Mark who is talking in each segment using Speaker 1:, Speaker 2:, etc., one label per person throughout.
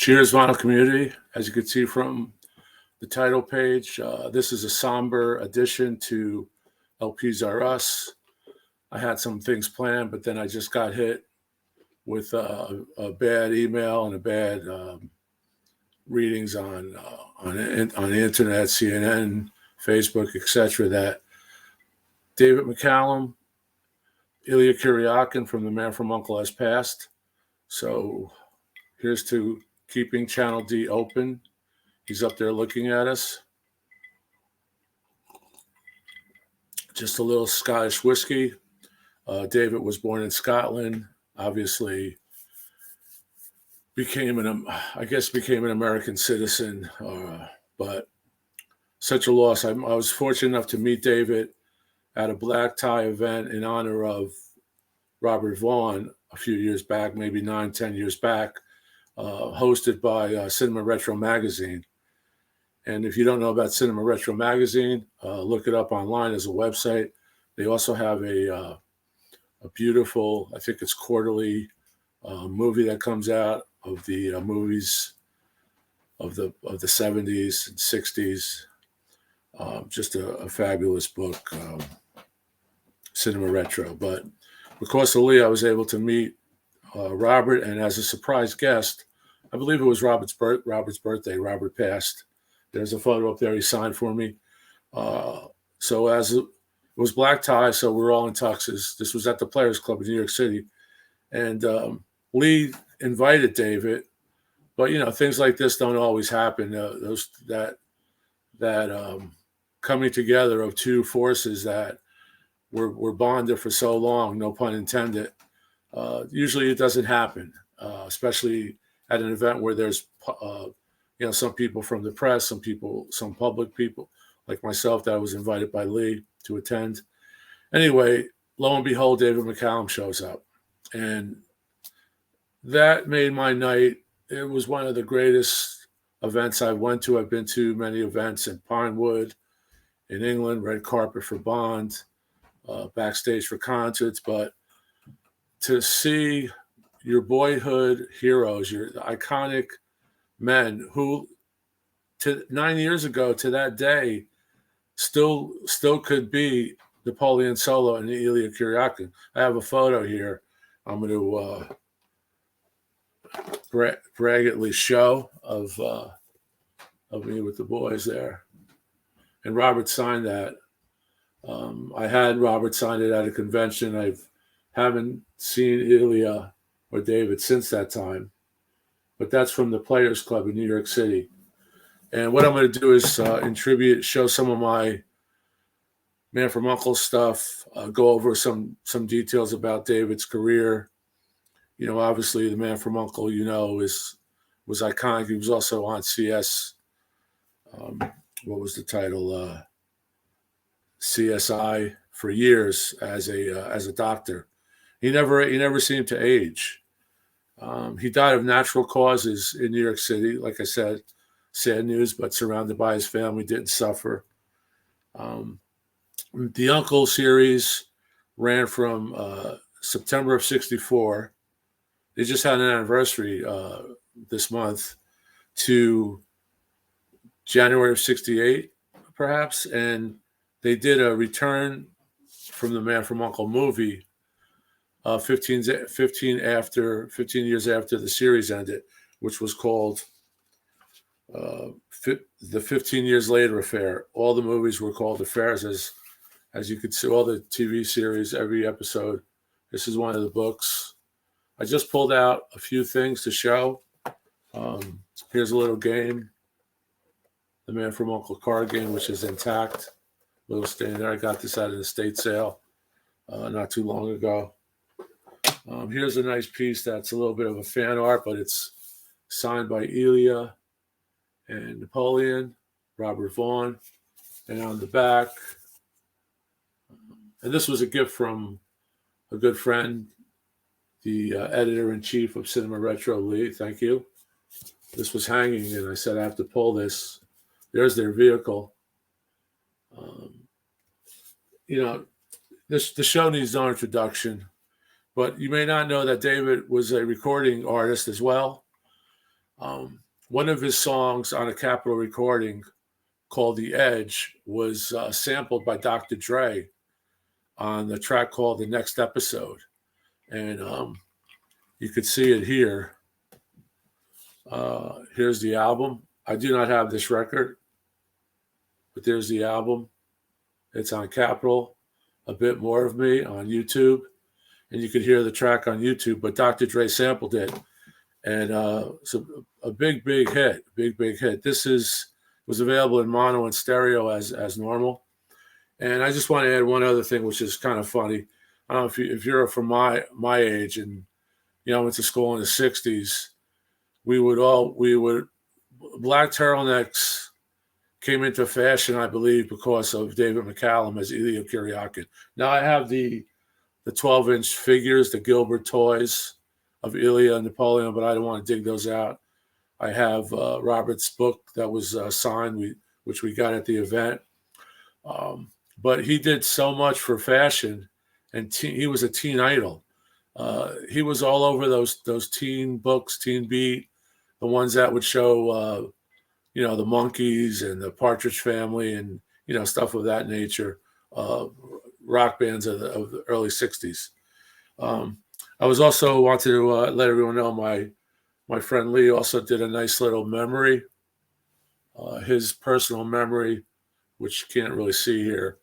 Speaker 1: Cheers, vinyl community. As you can see from the title page, this is a somber addition to LPs Are Us. I had some things planned, but then I just got hit with a bad email and a bad readings on the internet, CNN, Facebook, etc. That David McCALLUM, ILLYA KURYAKIN from The Man from U.N.C.L.E. has passed. So here's to keeping Channel D open. He's up there looking at us. Just a little Scottish whiskey. David was born in Scotland. Obviously, became an American citizen. But such a loss. I was fortunate enough to meet David at a black tie event in honor of Robert Vaughn a few years back, maybe 9-10 years back, hosted by Cinema Retro magazine. And if you don't know about Cinema Retro magazine, look it up online as a website. They also have a beautiful, I think it's quarterly movie that comes out of the movies of the 70s and 60s. Just a fabulous book, Cinema Retro. But because of Lee, I was able to meet Robert, and as a surprise guest, I believe it was Robert's birthday. Robert passed. There's a photo up there he signed for me. So as it was black tie, so we're all in tuxes. This was at the Players Club in New York City. And Lee invited David, but, things like this don't always happen. That coming together of two forces that were bonded for so long, no pun intended, usually it doesn't happen, especially at an event where there's some people from the press, some public people like myself that was invited by Lee to attend. Anyway, lo and behold, David McCALLUM shows up. And that made my night. It was one of the greatest events I went to. I've been to many events in Pinewood, in England, red carpet for Bond, backstage for concerts. But to see your boyhood heroes, your iconic men who 9 years ago to that day still could be Napoleon Solo and ILLYA KURYAKIN. I have a photo here. I'm going to braggantly show of me with the boys there. And Robert signed that. I had Robert sign it at a convention. I haven't seen ILLYA or David since that time. But that's from the Players Club in New York City. And what I'm going to do is show some of my Man from U.N.C.L.E. stuff, go over some details about David's career. Obviously the Man from U.N.C.L.E. was iconic. He was also on CS. What was the title? CSI for years as a doctor. He never seemed to age. He died of natural causes in New York City. Like I said, sad news, but surrounded by his family, didn't suffer. The U.N.C.L.E. series ran from September of '64. They just had an anniversary this month to January of '68, perhaps. And they did a return from the Man from U.N.C.L.E. movie 15 years after the series ended, which was called the 15 Years Later Affair. All the movies were called affairs, as you could see, all the TV series, every episode. This is one of the books. I just pulled out a few things to show. Here's a little game, the Man from U.N.C.L.E. card game, which is intact. Little stand there. I got this at an estate sale not too long ago. Here's a nice piece that's a little bit of a fan art, but it's signed by ILLYA and Napoleon, Robert Vaughn. And on the back, and this was a gift from a good friend, the editor-in-chief of Cinema Retro, Lee. Thank you. This was hanging, and I said, I have to pull this. There's their vehicle. The show needs no introduction, but you may not know that David was a recording artist as well. One of his songs on a Capitol recording called The Edge was sampled by Dr. Dre on the track called The Next Episode. And you could see it here. Here's the album. I do not have this record, but there's the album. It's on Capitol. A Bit More of Me on YouTube. And you could hear the track on YouTube, but Dr. Dre sampled it. And it's a big hit, big hit. This was available in mono and stereo as normal. And I just want to add one other thing, which is kind of funny. I don't know if you're from my age and went to school in the '60s. Black turtlenecks came into fashion, I believe, because of David McCALLUM as ILLYA KURYAKIN. Now I have the 12-inch figures, the Gilbert toys of ILLYA and Napoleon, but I don't want to dig those out. I have Robert's book that was signed, which we got at the event. But he did so much for fashion, and he was a teen idol. He was all over those teen books, Teen Beat, the ones that would show, the Monkees and the Partridge Family and, stuff of that nature, rock bands of the early 60s. I was also wanted to let everyone know my friend Lee also did a nice little memory, his personal memory, which you can't really see here,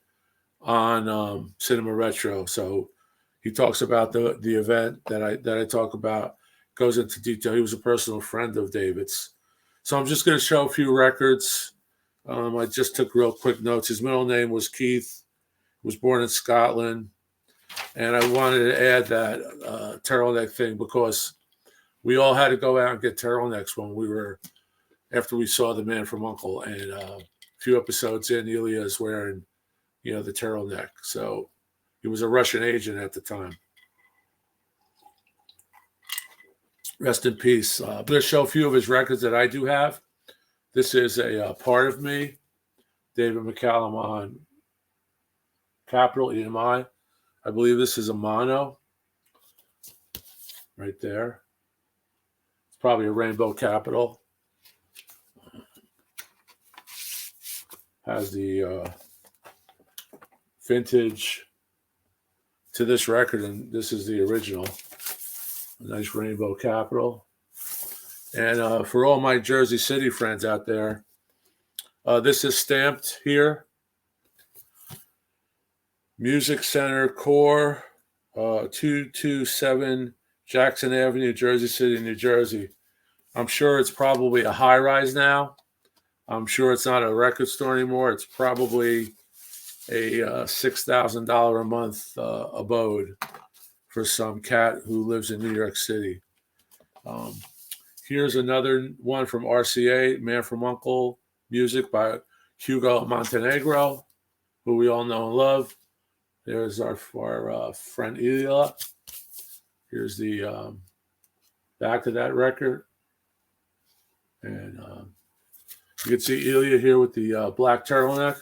Speaker 1: on Cinema Retro. So he talks about the event that I talk about, goes into detail. He was a personal friend of David's. So I'm just going to show a few records. I just took real quick notes. His middle name was Keith. He was born in Scotland. And I wanted to add that turtleneck thing because we all had to go out and get turtlenecks after we saw The Man from U.N.C.L.E. And a few episodes in, ILLYA is wearing, the turtleneck. So he was a Russian agent at the time. Rest in peace. I'm going to show a few of his records that I do have. This is a Part of Me, David McCALLUM on Capitol EMI. I believe this is a mono right there. It's probably a Rainbow Capitol. Has the vintage to this record, and this is the original. A nice Rainbow Capitol. And for all my Jersey City friends out there, this is stamped here. Music Center Core, 227 Jackson Avenue, Jersey City, New Jersey. I'm sure it's probably a high-rise now. I'm sure it's not a record store anymore. It's probably a $6,000 a month abode for some cat who lives in New York City. Here's another one from RCA, Man from U.N.C.L.E. music by Hugo Montenegro, who we all know and love. There's our friend ILLYA. Here's the back of that record. And you can see ILLYA here with the black turtleneck.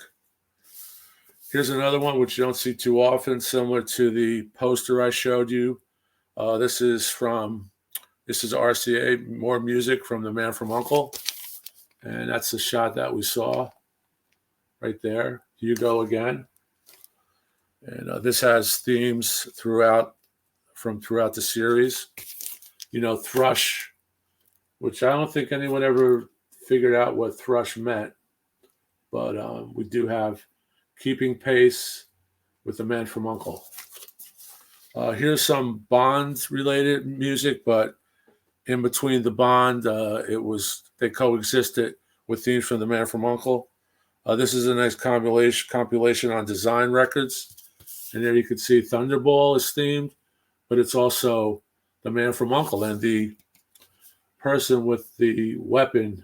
Speaker 1: Here's another one, which you don't see too often, similar to the poster I showed you. This is RCA, more music from The Man from U.N.C.L.E. And that's the shot that we saw right there. Hugo again. And this has themes throughout the series. Thrush, which I don't think anyone ever figured out what thrush meant. But we do have Keeping Pace with The Man from U.N.C.L.E. Here's some Bond-related music, but in between the Bond, they coexisted with themes from The Man from U.N.C.L.E. This is a nice compilation on Design Records. And there you can see Thunderball is themed, but it's also The Man from U.N.C.L.E. And the person with the weapon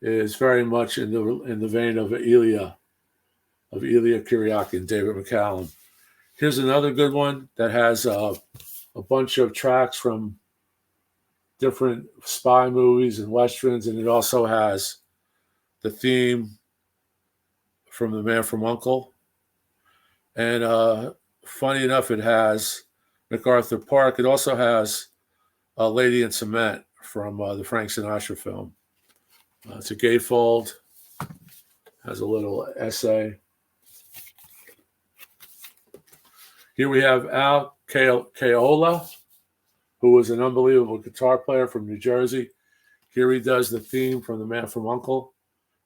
Speaker 1: is very much in the vein of ILLYA KURYAKIN, David McCALLUM. Here's another good one that has a bunch of tracks from different spy movies and westerns, and it also has the theme from The Man from U.N.C.L.E. And funny enough, it has MacArthur Park. It also has Lady in Cement from the Frank Sinatra film. It's a gatefold. Has a little essay. Here we have N.C.L.E, who was an unbelievable guitar player from New Jersey. Here he does the theme from The Man from U.N.C.L.E.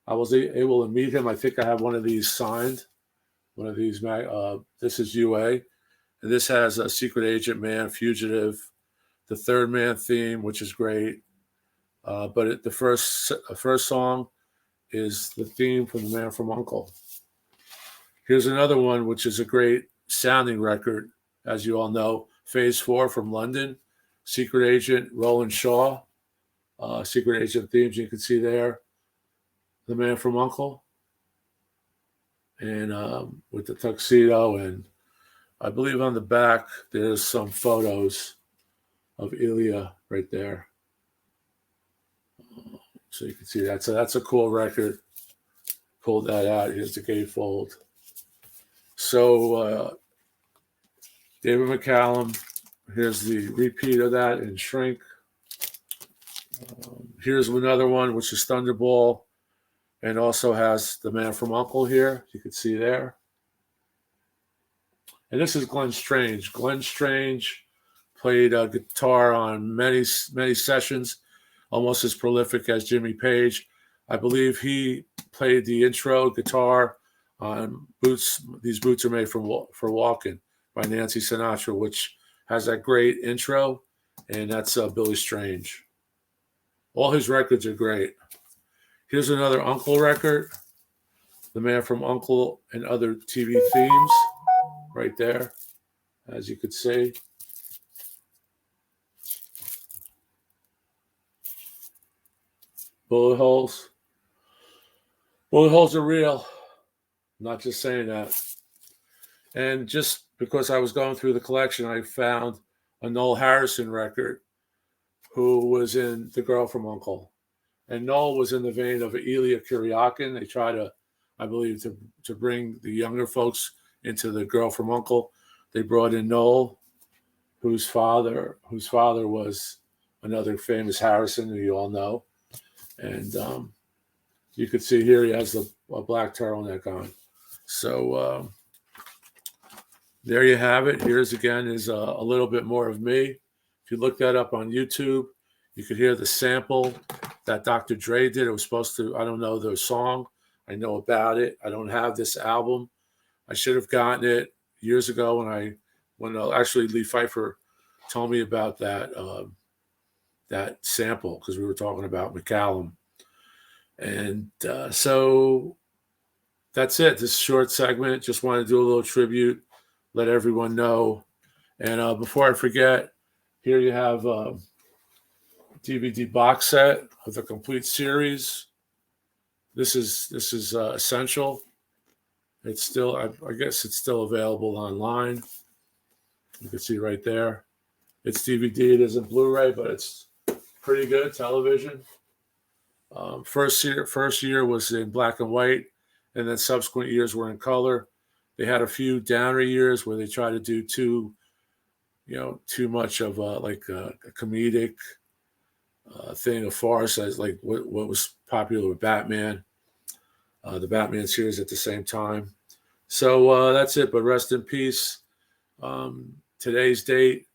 Speaker 1: I was able to meet him. I think I have one of these signed. One of these. This is UA. And this has a Secret Agent Man, Fugitive, the Third Man theme, which is great. But the first song is the theme from The Man from U.N.C.L.E. Here's another one, which is a great sounding record, as you all know. Phase 4 from London, Secret Agent, Roland Shaw. Secret Agent themes you can see there. The Man from U.N.C.L.E. And with the tuxedo, and I believe on the back there's some photos of ILLYA right there. So you can see that. So that's a cool record. Pulled that out. Here's the gatefold. So David McCallum. Here's the repeat of that in shrink. Here's another one, which is Thunderball, and also has The Man from U.N.C.L.E. here. You can see there. And this is Glenn Strange. Glenn Strange played guitar on many sessions, almost as prolific as Jimmy Page. I believe he played the intro guitar on Boots. These Boots Are Made for Walking by Nancy Sinatra, which has that great intro, and that's Billy Strange. All his records are great. Here's another U.N.C.L.E. record, The Man from U.N.C.L.E. and Other TV Themes, right there, as you could see. Bullet holes. Bullet holes are real. I'm not just saying that. And just because I was going through the collection, I found a Noel Harrison record, who was in The Girl from U.N.C.L.E. And Noel was in the vein of ILLYA KURYAKIN. They try to, I believe, to bring the younger folks into The Girl from U.N.C.L.E. They brought in Noel, whose father was another famous Harrison, who you all know. And you could see here he has a black turtleneck on. So there you have it. Here's again is a little bit more of me. If you look that up on YouTube, you could hear the sample that Dr. Dre did. It was supposed to, I don't know the song. I know about it. I don't have this album. I should have gotten it years ago when actually Lee Pfeiffer told me about that sample, because we were talking about McCALLUM. And so that's it. This short segment. Just want to do a little tribute, let everyone know. And before I forget, here you have a DVD box set of the complete series. This is essential. It's still, I guess it's still available online. You can see right there. It's DVD. It isn't Blu-ray, but it's pretty good television. First year was in black and white, and then subsequent years were in color. They had a few downer years where they tried to do too much of like a comedic thing, a farce, as like what was popular with Batman, the Batman series at the same time. So that's it. But rest in peace. Today's date,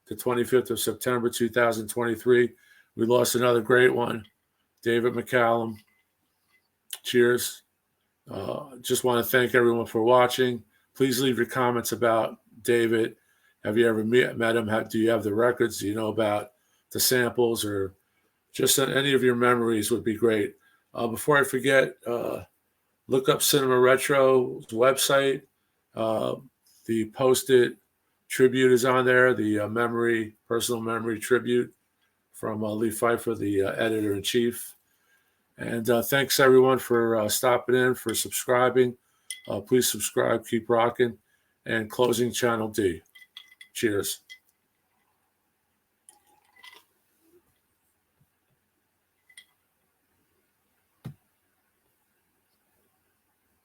Speaker 1: the 25th of September, 2023. We lost another great one, David McCallum. Cheers. Just want to thank everyone for watching. Please leave your comments about David. Have you ever met him? Do you have the records? Do you know about the samples, or just any of your memories would be great. Before I forget, look up Cinema Retro's website. The Post-it tribute is on there, the personal memory tribute from Lee Pfeiffer, the editor-in-chief. And thanks, everyone, for stopping in, for subscribing. Please subscribe, keep rocking, and closing Channel D. Cheers.